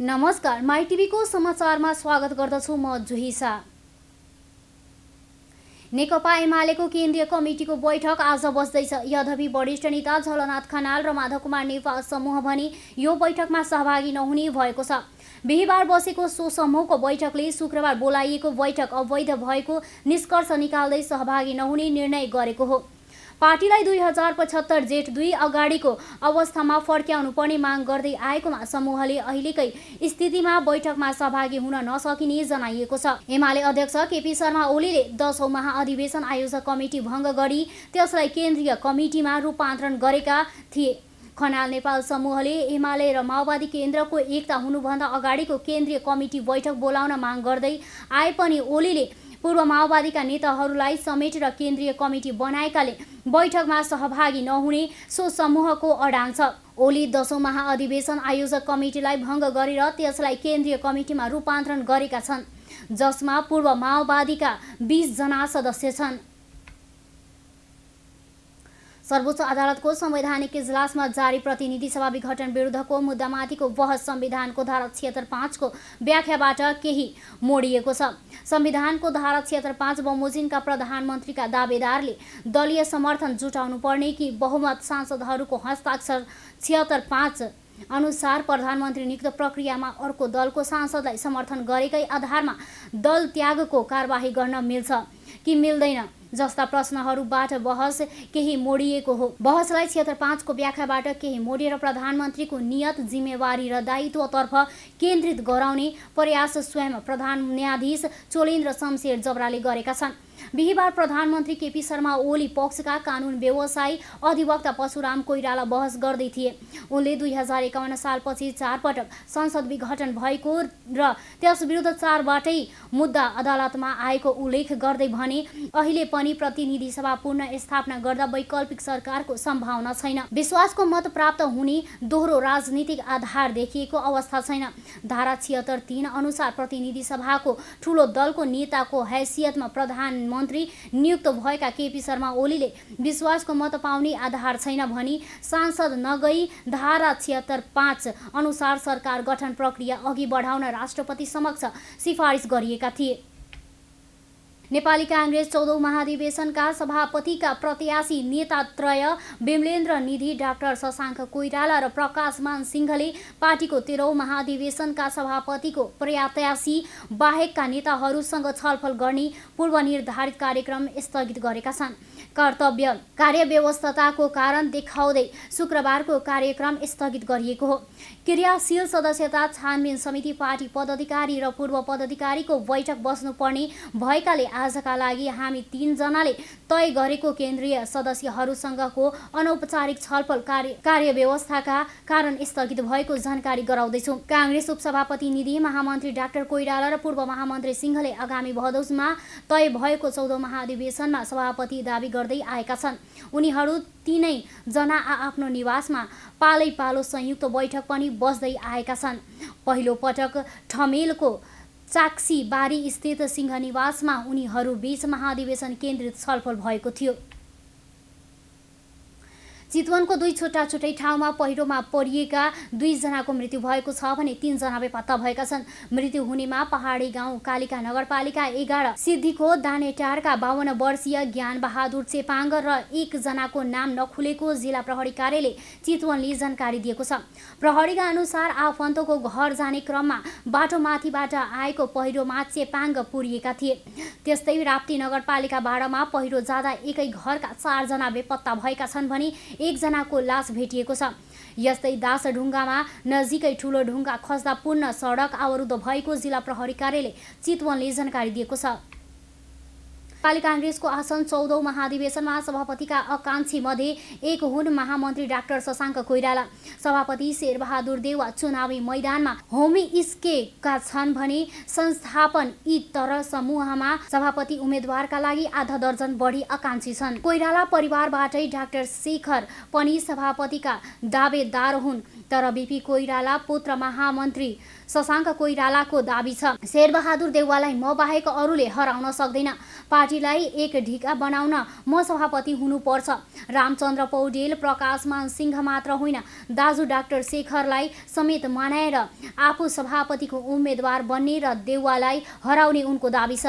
नमस्कार, माई टिभीको समाचारमा स्वागत गर्दछु म जुहिसा। नेकपा एमालेको केन्द्रीय कमिटीको बैठक आज बस्दैछ। यद्यपि वरिष्ठ नेता झलनाथ खनाल र माधव कुमार नेपाल समूह भने यो बैठकमा सहभागी नहुने भएको छ। बिहिबार बसेको सो समूहको बैठकले शुक्रबार बोलाइएको बैठक अवैध भएको निष्कर्ष निकाल्दै सहभागी नहुने निर्णय गरेको हो। पार्टीलाई 2075 जेठ 2 अगाडिको अवस्थामा फर्क्याउनु पर्ने माग गर्दै आएकोमा समूहले अहिलेकै स्थितिमा बैठकमा सहभागी हुन नसकिने जनाइएको छ। एमाले अध्यक्ष केपी शर्मा ओलीले 10औं महाअधिवेशन आयोजक कमिटी भङ्ग गरी त्यसलाई केन्द्रीय कमिटीमा रूपान्तरण गरेका थिए। खनाल नेपाल समूहले एमाले र माओवादी केन्द्रको एकता हुनुभन्दा अगाडिको केन्द्रीय कमिटी बैठक बोलाउन माग गर्दै आए पनि ओलीले पूर्व माओवादीका नेताहरूलाई समेटेर केन्द्रीय कमिटी बनाएकाले बैठकमा सहभागी नहुने सो समूहको अडान छ। ओली 10औं महाअधिवेशन आयोजक कमिटीलाई भङ्ग गरेर त्यसलाई केन्द्रीय कमिटीमा रूपान्तरण गरेका छन्, जसमा पूर्व माओवादीका 20 जना सदस्य छन्। सर्वोच्च अदालतको संवैधानिक इजलासमा जारी प्रतिनिधि सभा विघटन विरुद्धको मुद्दामाथिको बहस संविधानको धारा 76(5) को व्याख्याबाट केही मोडिएको छ। संविधानको धारा 76(5) बमोजिमका प्रधानमन्त्रीका दावेदारले दलीय समर्थन जुटाउनु पर्ने कि बहुमत सांसदहरूको हस्ताक्षर 76(5) अनुसार प्रधानमन्त्री नियुक्त प्रक्रियामा अर्को दलको सांसदलाई समर्थन गरेकै आधारमा दल त्यागको कारबाही गर्न मिल्छ कि मिल्दैन जस्ता प्रश्नहरूबाट बहस केही मोडिएको हो। बहसलाई 76(5) को व्याख्याबाट केही मोडिएर प्रधानमन्त्रीको नियत, जिम्मेवारी र दायित्वतर्फ केन्द्रित गराउने प्रयास स्वयं प्रधान न्यायाधीश चोलेन्द्र शमशेर जबराले गरेका छन्। बिहिबार प्रधानमन्त्री केपी शर्मा ओली पक्षका कानुन व्यवसायी अधिवक्ता परशुराम कोइराला बहस गर्दै थिए। उनले 2051 सालपछि 4 पटक संसद विघटन भएको र त्यस विरुद्ध 4 बाटै मुद्दा अदालतमा आएको उल्लेख गर्दै भने अहिले पनि प्रतिनिधि सभा पुनः स्थापना गर्दा वैकल्पिक सरकारको सम्भावना छैन। विश्वासको मत प्राप्त हुने दोहोरो राजनीतिक आधार देखिएको अवस्था छैन। धारा 76(3) अनुसार प्रतिनिधि सभाको ठूलो दलको नेताको हैसियतमा प्रधानमन्त्री नियुक्त भएका केपी शर्मा ओलीले विश्वासको मत पाउने आधार छैन भनी सांसद नगई धारा 76(5) अनुसार सरकार गठन प्रक्रिया अघि बढाउन राष्ट्रपति समक्ष सिफारिस गरिएका थिए। नेपाली काङ्ग्रेस 14औं महाधिवेशनका सभापतिका प्रत्याशी नेतात्रय विमलेन्द्र निधि, डाक्टर शशाङ्क कोइराला र प्रकाशमान सिंहले पार्टीको 13औं महाधिवेशनका सभापतिको प्रत्याशी बाहेकका नेताहरूसँग छलफल गर्ने पूर्वनिर्धारित कार्यक्रम स्थगित गरेका छन्। कर्तव्य कार्यव्यवस्थाको कारण देखाउँदै शुक्रबारको कार्यक्रम स्थगित गरिएको हो। क्रियाशील सदस्यता छानबिन समिति पार्टी पदाधिकारी र पूर्व पदाधिकारीको बैठक बस्नुपर्ने भएकाले आजका लागि हामी 3 जनाले तय गरेको केन्द्रीय सदस्यहरूसँगको अनौपचारिक छलफल कार्यव्यवस्थाका कारण स्थगित भएको जानकारी गराउँदैछौँ। काङ्ग्रेस उपसभापति निधि, महामन्त्री डाक्टर कोइराला र पूर्व महामन्त्री सिंहले आगामी भदौमा तय भएको 14औं महाधिवेशनमा सभापति दावी गर्दै आएका छन्। उनीहरू 3 जना आफ्नो निवासमा पालैपालो संयुक्त बैठक पनि बस्दै आएका छन्। पहिलो पटक ठमेलको चाक्सी बारी स्थित सिंह निवासमा उनीहरू बीच महाधिवेशन केन्द्रित छलफल भएको थियो। चितवनको 2 छुट्टा-छुट्टै ठाउँमा पहिरोमा परिएका 2 जनाको मृत्यु भएको छ भने 3 जना बेपत्ता भएका छन्। मृत्यु हुनेमा पहाडी गाउँ कालिका नगरपालिका 11 सिद्धिको दानेटारका 52 वर्षीय ज्ञान बहादुर चेपाङ र 1 जनाको नाम नखुलेको जिल्ला प्रहरी कार्यालय चितवनले जानकारी दिएको छ। प्रहरीका अनुसार आफन्तको घर जाने क्रममा बाटोमाथिबाट आएको पहिरोमा चेपाङ पुरिएका थिए। त्यस्तै राप्ती नगरपालिका बाडामा पहिरो जाँदा एकै घरका 4 जना बेपत्ता भएका छन् भने 1 जनाको लास भेटिएको छ। यस्तै दासढुङ्गामा नजिकै ठुलो ढुङ्गा खस्दा पूर्ण सडक अवरुद्ध भएको जिल्ला प्रहरी कार्यालय चितवनले जानकारी दिएको छ। नेपाली काङ्ग्रेसको आसन 14औं महाधिवेशनमा सभापतिका आकाङ्क्षी मध्ये एक हुन् महामन्त्री डाक्टर शशाङ्क कोइराला। सभापति शेरबहादुर देउवा चुनावी मैदानमा होमिस्केका छन् भने संस्थापन तर समूहमा सभापति उम्मेद्वारका लागि आधा दर्जन बढी आकाङ्क्षी छन्। कोइराला परिवारबाटै डाक्टर शेखर पनि सभापतिका दावेदार हुन्। तर बिपी कोइराला पुत्र महामन्त्री शशाङ्क कोइरालाको दाबी छ। शेरबहादुर देउवालाई म बाहेक अरूले हराउन सक्दैन, पार्टीलाई एक ढिका बनाउन म सभापति हुनुपर्छ। रामचन्द्र पौडेल, प्रकाशमान सिंह मात्र होइन, दाजु डाक्टर शेखरलाई समेत मनाएर आफू सभापतिको उम्मेदवार बन्ने र देउवालाई हराउने उनको दाबी छ।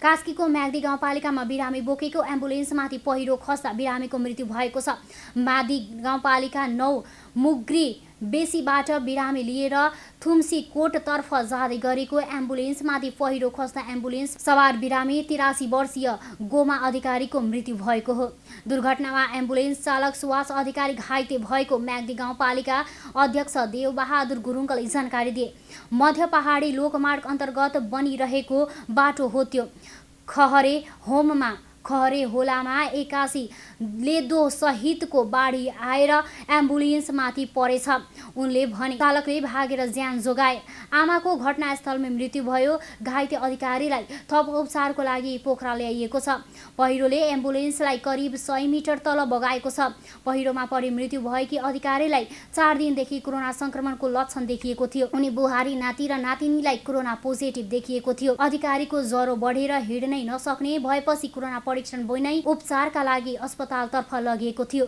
कास्कीको म्याग्दी गाउँपालिकामा बिरामी बोकेको एम्बुलेन्समाथि पहिरो खस्दा बिरामीको मृत्यु भएको छ। म्याग्दी गाउँपालिका 9 मुग्री बेसीबाट बिरामी लिएर थुम्सी कोटतर्फ जाँदै गरेको एम्बुलेन्समाथि पहिरो खस्दा एम्बुलेन्स सवार बिरामी 83 वर्षीय गोमा अधिकारीको मृत्यु भएको हो। दुर्घटनामा एम्बुलेन्स चालक सुवास अधिकारी घाइते भएको म्याग्दी गाउँपालिका अध्यक्ष देवबहादुर गुरुङले जानकारी दिए। मध्य पहाडी लोकमार्ग अन्तर्गत बनिरहेको बाटो हो त्यो। खहरे होलामा 81 लेदो सहितको बाढी आएर एम्बुलेन्समाथि परेछ। उनले भने चालकले भागेर ज्यान जोगाए। आमाको घटनास्थलमै मृत्यु भयो। घाइते अधिकारीलाई थप उपचारको लागि पोखरा ल्याइएको छ। पहिरोले एम्बुलेन्सलाई करिब 100 मिटर तल बगाएको छ। पहिरोमा परि मृत्यु भएकी अधिकारीलाई 4 दिनदेखि कोरोना संक्रमणको लक्षण देखिएको थियो। उनी बुहारी नाति र नातिनीलाई कोरोना पोजिटिभ देखिएको थियो। अधिकारीको ज्वरो बढेर हिँड्नै नसक्ने भएपछि कोरोना परीक्षण बनाई उपचारका लागि अस्पतालतर्फ लगिएको थियो।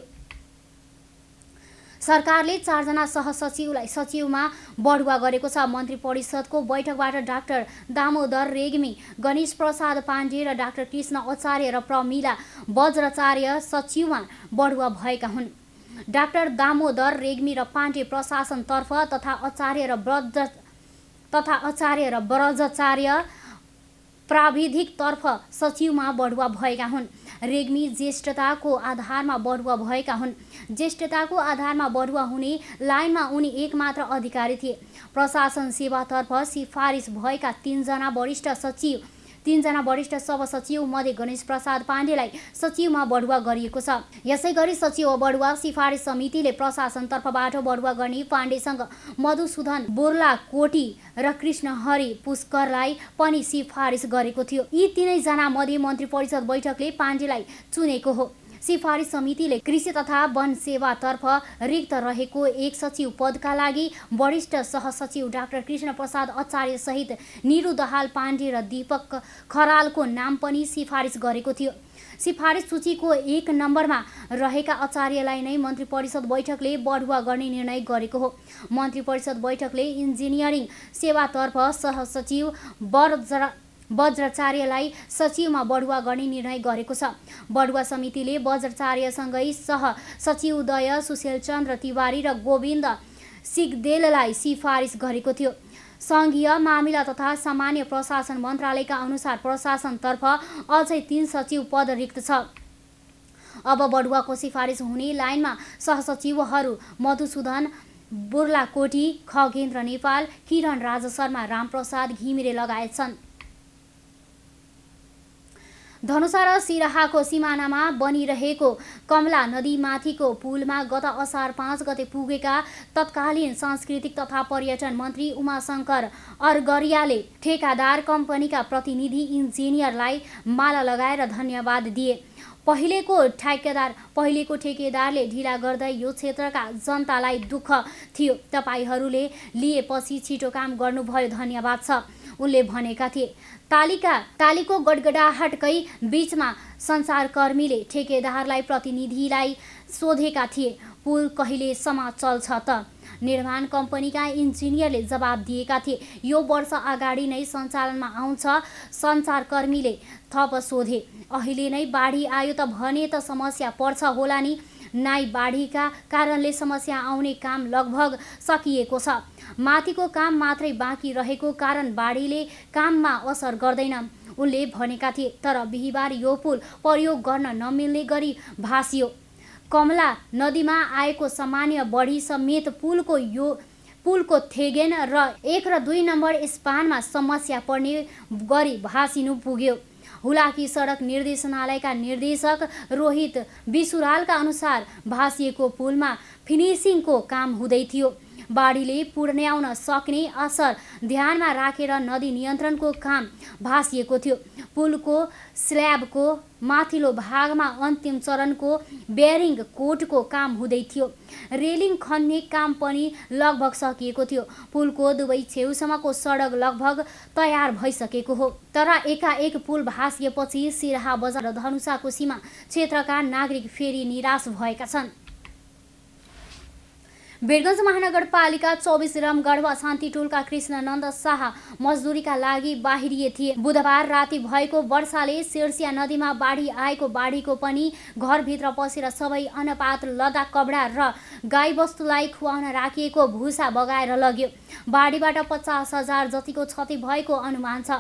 सरकारले 4 जना सहसचिवलाई सचिवमा बढुवा गरेको छ। मन्त्री परिषदको बैठकबाट डाक्टर दामोदर रेग्मी, गणेश प्रसाद पाण्डे र डाक्टर कृष्ण आचार्य र प्रमिला वज्राचार्य सचिवमा बढुवा भएका हुन्। डाक्टर दामोदर रेग्मी र पाण्डे प्रशासनतर्फ तथा आचार्य र ब्रजाचार्य प्राविधिकतर्फ सचिवमा बढुवा भएका हुन्। रेग्मी ज्येष्ठताको आधारमा बढुवा भएका हुन्। ज्येष्ठताको आधारमा बढुवा हुने लाइनमा उनी एकमात्र अधिकारी थिए। प्रशासन सेवातर्फ सिफारिस भएका 3 जना वरिष्ठ सबसचिव मध्ये गणेश प्रसाद पाण्डेलाई सचिवमा बढुवा गरिएको छ। यसै गरी सचिव बढुवा सिफारिस समितिले प्रशासनतर्फबाट बढुवा गर्ने पाण्डेसँग मधुसूदन बोर्लाकोटी र कृष्णहरि पुष्करलाई पनि सिफारिस गरेको थियो। यी 3 जना मध्ये मन्त्री परिषद बैठकले पाण्डेलाई चुनेको हो। सिफारिस समितिले कृषि तथा वन सेवातर्फ रिक्त रहेको 1 सचिव पदका लागि वरिष्ठ सहसचिव डाक्टर कृष्ण प्रसाद आचार्य सहित निरु दहाल पाण्डे र दीपक खरालको नाम पनि सिफारिस गरेको थियो। सिफारिस सूचीको 1 नम्बरमा रहेका आचार्यलाई नै मन्त्री परिषद बैठकले बढुवा गर्ने निर्णय गरेको हो। मन्त्री परिषद बैठकले इन्जिनियरिङ सेवातर्फ सहसचिव वज्राचार्यलाई सचिवमा बढुवा गर्ने निर्णय गरेको छ। बढुवा समितिले वज्राचार्यसँगै सहसचिवद्वय सुशीलचन्द्र तिवारी र गोविन्द सिगदेललाई सिफारिस गरेको थियो। सङ्घीय मामिला तथा सामान्य प्रशासन मन्त्रालयका अनुसार प्रशासनतर्फ अझै 3 सचिव पद रिक्त छ। अब बढुवाको सिफारिस हुने लाइनमा सहसचिवहरू मधुसूदन बोर्लाकोटी, खगेन्द्र नेपाल, किरण राज शर्मा, रामप्रसाद घिमिरे लगायत छन्। धनुषा र सिराहाको सिमानामा बनिरहेको कमला नदीमाथिको पुलमा गत असार 5 गते पुगेका तत्कालीन सांस्कृतिक तथा पर्यटन मन्त्री उमाशङ्कर अरगरियाले ठेकादार कम्पनीका प्रतिनिधि इन्जिनियरलाई माला लगाएर धन्यवाद दिए। पहिलेको ठेकेदारले ढिला गर्दै यो क्षेत्रका जनतालाई दुःख थियो। तपाईहरूले लिएपछि छिटो काम गर्नुभयो, धन्यवाद छ, उनले भनेका थिए। तालीको गडगडाहटकै बीचमा सञ्चारकर्मीले ठेकेदारलाई प्रतिनिधिलाई सोधेका थिए, पुल कहिलेसम्म चल्छ त? निर्माण कम्पनीका इन्जिनियरले जवाब दिएका थिए, यो वर्ष अगाडि नै सञ्चालनमा आउँछ। सञ्चारकर्मीले थप सोधे, अहिले नै बाढी आयो त भने त समस्या पर्छ होला नि? नाइ, बाढीका कारणले समस्या आउने काम लगभग सकिएको छ। माथिको काम मात्रै बाँकी रहेको कारण बाढीले काममा असर गर्दैन, उनले भनेका थिए। तर बिहिबार यो पुल प्रयोग गर्न नमिल्ने गरी भासियो। कमला नदीमा आएको सामान्य बढी समेत पुलको थेगेन र 1 र 2 नम्बर स्पानमा समस्या पर्ने गरी भासिनु पुग्यो। हुलाकी सडक निर्देशनालयका निर्देशक रोहित विसुरालका अनुसार भासिएको पुलमा फिनिसिङको काम हुँदै थियो। बाढीले पुर्याउन सक्ने असर ध्यानमा राखेर नदी नियन्त्रणको काम भासिएको थियो। पुलको स्ल्याबको माथिल्लो भागमा अन्तिम चरणको बेयरिङ कोटको काम हुँदै थियो। रेलिङ खन्ने काम पनि लगभग सकिएको थियो। पुलको दुवै छेउसम्मको सडक लगभग तयार भइसकेको हो। तर एकाएक पुल भासिएपछि सिराहा बजार र धनुषाको सीमा क्षेत्रका नागरिक फेरि निराश भएका छन्। वीरगञ्ज महानगरपालिका 24 रमगढवा शान्ति टोलका कृष्णनन्द शाह मजदुरीका लागि बाहिरिए थिए। बुधबार राति भएको वर्षाले सिर्सिया नदीमा बाढी आएको बाढीको पनि घरभित्र पसेर सबै अन्नपात लदा कपडा र गाईबस्तुलाई खुवाउन राखिएको भुसा बगाएर लग्यो। बाढीबाट 50,000 जतिको क्षति भएको अनुमान छ।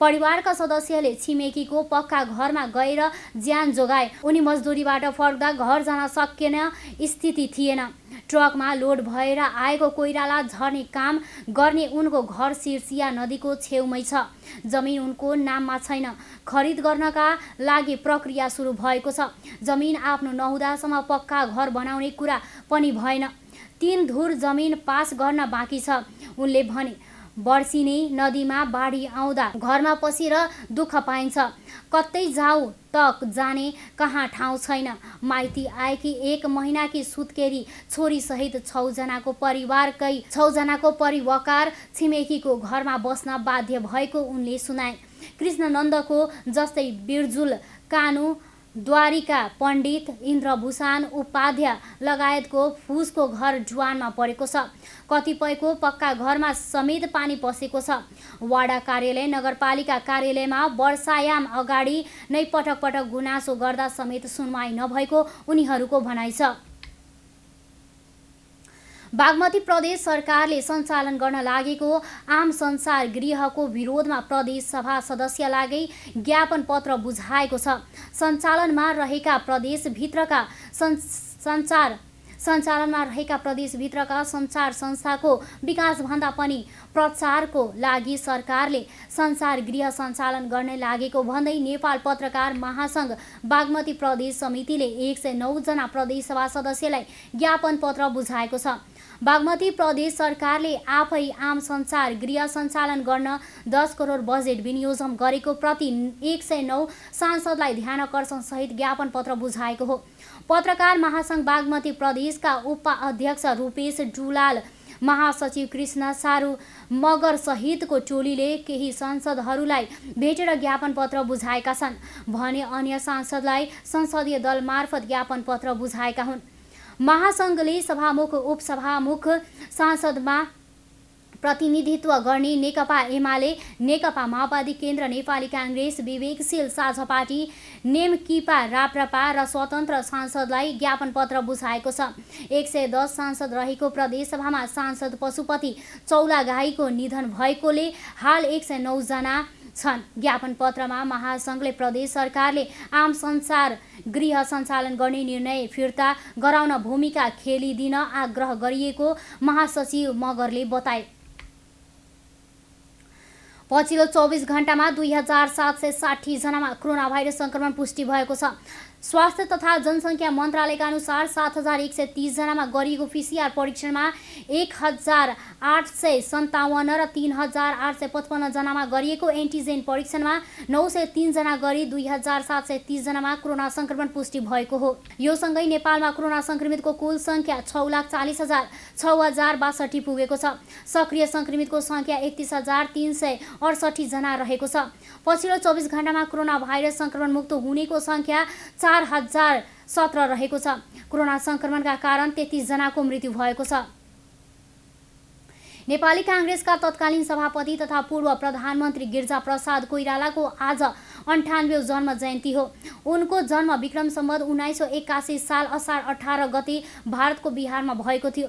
परिवारका सदस्यले छिमेकीको पक्का घरमा गएर ज्यान जोगाए। उनी मजदुरीबाट फर्क्दा घर जान सकेन स्थिति थिएन। ट्रकमा लोड भएर आएको कोइराला झर्ने काम गर्ने उनको घर सिर्सिया नदीको छेउमै छ। जमिन उनको नाममा छैन। खरिद गर्नका लागि प्रक्रिया सुरु भएको छ। जमिन आफ्नो नहुँदासम्म पक्का घर बनाउने कुरा पनि भएन। 3 धुर जमिन पास गर्न बाँकी छ। उनले भने वर्षिनी नदीमा बाढी आउँदा घरमा पसेर दुःख पाइन्छ। कतै जाऊ त जाने कहाँ ठाउँ छैन। माइती आएकी 1 महिनाकी सुत्केरी छोरी सहित 6 जनाको परिवार छिमेकीको घरमा बस्न बाध्य भएको उनले सुनाए। कृष्णनन्दको जस्तै बिर्जुल कानु द्वारिका पण्डित इन्द्रभूषण उपाध्याय लगायतको फुसको घर जुवानमा परेको छ। कतिपयको पक्का घरमा समेत पानी पसेको छ। वाडा कार्यालय नगरपालिका कार्यालयमा वर्षायाम अगाडि नै पटक पटक गुनासो गर्दा समेत सुनवाई नभएको उनीहरूको भनाइ छ। बागमती प्रदेश सरकारले सञ्चालन गर्न लागेको आम संसार गृहको विरोधमा प्रदेश सभा सदस्यलाई ज्ञापन पत्र बुझाएको छ। सञ्चालनमा रहेका प्रदेशभित्रका सञ्चार संस्थाको विकासभन्दा पनि प्रचारको लागि सरकारले संसार गृह सञ्चालन गर्न लागेको भन्दै नेपाल पत्रकार महासङ्घ बागमती प्रदेश समितिले 109 जना प्रदेश सभा सदस्यलाई ज्ञापन पत्र बुझाएको छ। बागमती प्रदेश सरकारले आफै आम संसार गृह सञ्चालन गर्न 10 करोड बजेट विनियोजन गरेको प्रति 109 सांसदलाई ध्यानकर्षण सहित ज्ञापन पत्र बुझाएको हो। पत्रकार महासङ्घ बागमती प्रदेशका उपाध्यक्ष रूपेश डुलाल, महासचिव कृष्ण सारू मगर सहितको टोलीले केही सांसदहरूलाई भेटेर ज्ञापन पत्र बुझाएका छन् भने अन्य सांसदलाई संसदीय दल मार्फत ज्ञापन पत्र बुझाएका हुन्। महासङ्घले सभामुख उपसभामुख सांसदमा प्रतिनिधित्व गर्ने नेकपा एमाले, नेकपा माओवादी केन्द्र, नेपाली काङ्ग्रेस, विवेकशील साझा पार्टी, नेमकिपा राप्रपा र स्वतन्त्र सांसदलाई ज्ञापन पत्र बुझाएको छ। 110 सांसद रहेको प्रदेशसभामा सांसद पशुपति चौलागाईको निधन भएकोले हाल 109 जना छन्। ज्ञापन पत्रमा महासङ्घले प्रदेश सरकारले आम संसार गृह सञ्चालन गर्ने निर्णय फिर्ता गराउन भूमिका खेलिदिन आग्रह गरिएको महासचिव मगरले बताए। पछिल्लो 24 घण्टामा 2760 जनामा कोरोना भाइरस संक्रमण पुष्टि भएको छ। स्वास्थ्य तथा जनसङ्ख्या मन्त्रालयका अनुसार 7130 जनामा गरिएको PCR परीक्षणमा 1857 र 3855 जनामा गरिएको एन्टिजेन परीक्षणमा 903 जना गरी 2730 जनामा कोरोना संक्रमण पुष्टि भएको हो। यो सँगै नेपालमा कोरोना संक्रमितको कुल संख्या 6,40,6062 पुगेको छ। सक्रिय संक्रमितको संख्या 31368 जना रहेको छ। पछिल्लो 24 घण्टामा कोरोना भाइरस संक्रमण मुक्त हुनेको संख्या 4017 रहेको छ। कोरोना संक्रमणका कारण 33 जनाको मृत्यु भएको छ। नेपाली काङ्ग्रेसका तत्कालीन सभापति तथा पूर्व प्रधानमन्त्री गिरिजाप्रसाद कोइरालाको आज 98औं जन्म जयन्ती हो। उनको जन्म विक्रम सम्वत 1981 साल असार 18 गते भारतको बिहारमा भएको थियो।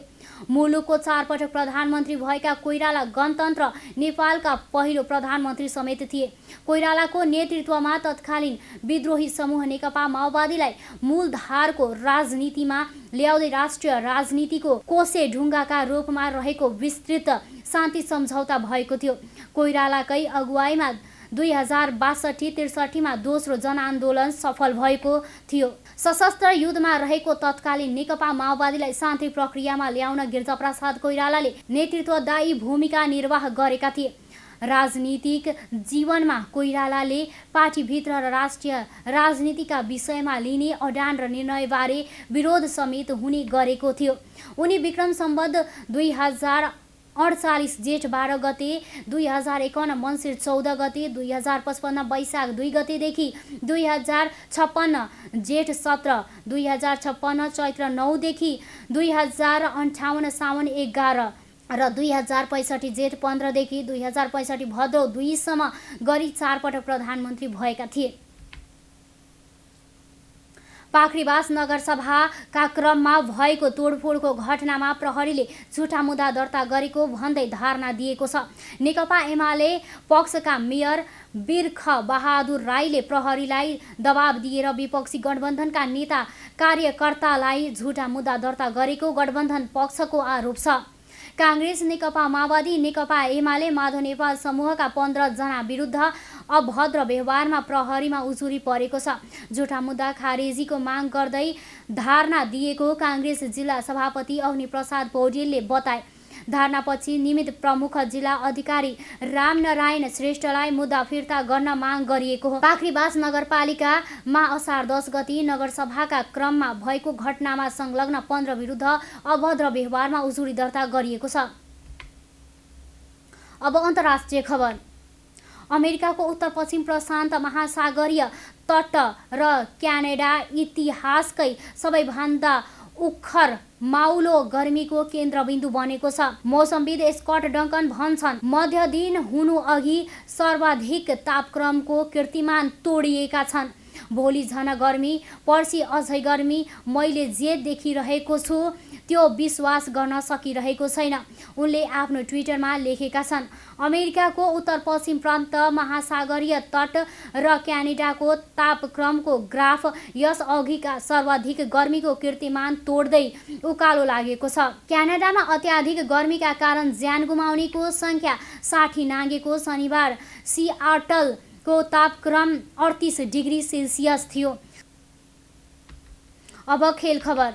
मुलुकको 4 पटक प्रधानमन्त्री भएका कोइराला गणतन्त्र नेपालका पहिलो प्रधानमन्त्री समेत थिए। कोइरालाको नेतृत्वमा तत्कालीन विद्रोही समूह नेकपा माओवादीलाई मूलधारको राजनीतिमा ल्याउँदै राष्ट्रिय राजनीतिको कोसे ढुङ्गाका रूपमा रहेको विस्तृत शान्ति सम्झौता भएको थियो। कोइरालाकै अगुवाईमा 2062-63 मा दोस्रो जनआन्दोलन सफल भएको थियो। सशस्त्र युद्धमा रहेको तत्कालीन नेकपा माओवादीलाई शान्ति प्रक्रियामा ल्याउन गिरिजाप्रसाद कोइरालाले नेतृत्वदायी भूमिका निर्वाह गरेका थिए। राजनीतिक जीवनमा कोइरालाले पार्टीभित्र र राष्ट्रिय राजनीतिका विषयमा लिने अडान र निर्णयबारे विरोध समेत हुने गरेको थियो। उनी विक्रम सम्वत 2048 जेठ 12 गते, 2051 मङ्सिर 14 गते, 2055 वैशाख 2 गतेदेखि 2056 जेठ 17, 2056 चैत्र 9 देखि 2058 साउन 11 र 2065 जेठ 15 देखि 2065 भदौ 2 सम्म गरी 4 पटक प्रधानमन्त्री भएका थिए। पाखरीबास नगरसभाका क्रममा भएको तोडफोडको घटनामा प्रहरीले झुटा मुद्दा दर्ता गरेको भन्दै धारणा दिएको छ। नेकपा एमाले पक्षका मेयर बिर्ख बहादुर राईले प्रहरीलाई दबाब दिएर विपक्षी गठबन्धनका नेता कार्यकर्तालाई झुटा मुद्दा दर्ता गरेको गठबन्धन पक्षको आरोप छ। काङ्ग्रेस, नेकपा माओवादी, नेकपा एमाले, माधव नेपाल समूहका 15 जना विरुद्ध अभद्र व्यवहारमा प्रहरीमा उजुरी परेको छ। झुटा मुद्दा खारेजीको माग गर्दै धारणा दिएको काङ्ग्रेस जिल्ला सभापति अग्निप्रसाद पौडेलले बताए। धारणापछि निमित्त प्रमुख जिल्ला अधिकारी रामनारायण श्रेष्ठलाई मुद्दा फिर्ता गर्न माग गरिएको हो। पाखरीबास नगरपालिकामा असार 10 गति नगरसभाका क्रममा भएको घटनामा संलग्न 15 विरुद्ध अभद्र व्यवहारमा उजुरी दर्ता गरिएको छ। अब अन्तर्राष्ट्रिय खबर। अमेरिकाको उत्तर पश्चिम प्रशान्त महासागरीय तट र क्यानाडा इतिहासकै सबैभन्दा उखर माउलो गर्मीको केन्द्रबिन्दु बनेको छ। मौसमविद स्कट डङ्कन भन्छन्, मध्य दिन हुनु अघि सर्वाधिक तापक्रमको कीर्तिमान तोडिएका छन्। भोलि झन गर्मी, पर्सि अझै गर्मी। मैले जे देखिरहेको छु त्यो विश्वास गर्न सकिरहेको छैन, उनले आफ्नो ट्विटरमा लेखेका छन्। अमेरिकाको उत्तर पश्चिम प्रान्त, महासागरीय तट र क्यानाडाको तापक्रमको ग्राफ यस अघिका सर्वाधिक गर्मीको कीर्तिमान तोड्दै उकालो लागेको छ। क्यानाडामा अत्याधिक गर्मीका कारण ज्यान गुमाउनेको संख्या 60 नाघेको। शनिबार सियाटलको तापक्रम 38 डिग्री सेल्सियस थियो। अब खेल खबर।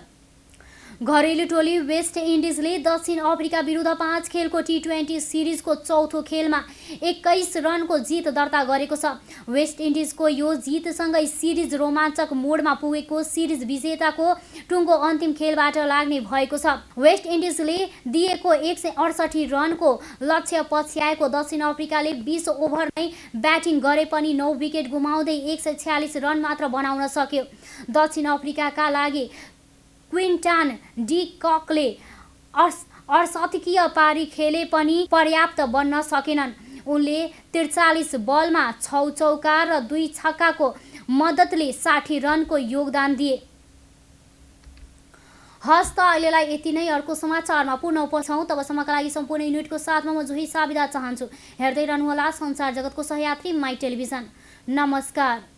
घरेलु टोली वेस्ट इन्डिजले दक्षिण अफ्रिका विरुद्ध 5 खेलको टी20 सिरिजको चौथो खेलमा 21 रनको जित दर्ता गरेको छ। वेस्ट इन्डिजको यो जितसँगै सिरिज रोमाञ्चक मोडमा पुगेको सिरिज विजेताको टुङ्गो अन्तिम खेलबाट लाग्ने भएको छ। वेस्ट इन्डिजले दिएको 168 रनको लक्ष्य पछ्याएको दक्षिण अफ्रिकाले 20 ओभर नै ब्याटिङ गरे पनि 9 विकेट गुमाउँदै 146 रन मात्र बनाउन सक्यो। दक्षिण अफ्रिकाका लागि क्विन्टन डी ककले 68 पारी खेले पनि पर्याप्त बन्न सकेनन्। उनले 43 बलमा 6 चौका र 2 छक्काको मद्दतले 60 रनको योगदान दिए। हस् त अहिलेलाई यति नै। अर्को समाचारमा पुनः उपछौँ। तबसम्मका लागि सम्पूर्ण युनिटको साथमा म जुही साबिदा चाहन्छु। हेर्दै रहनुहोला संसार जगतको सहयात्री माई टेलिभिजन। नमस्कार।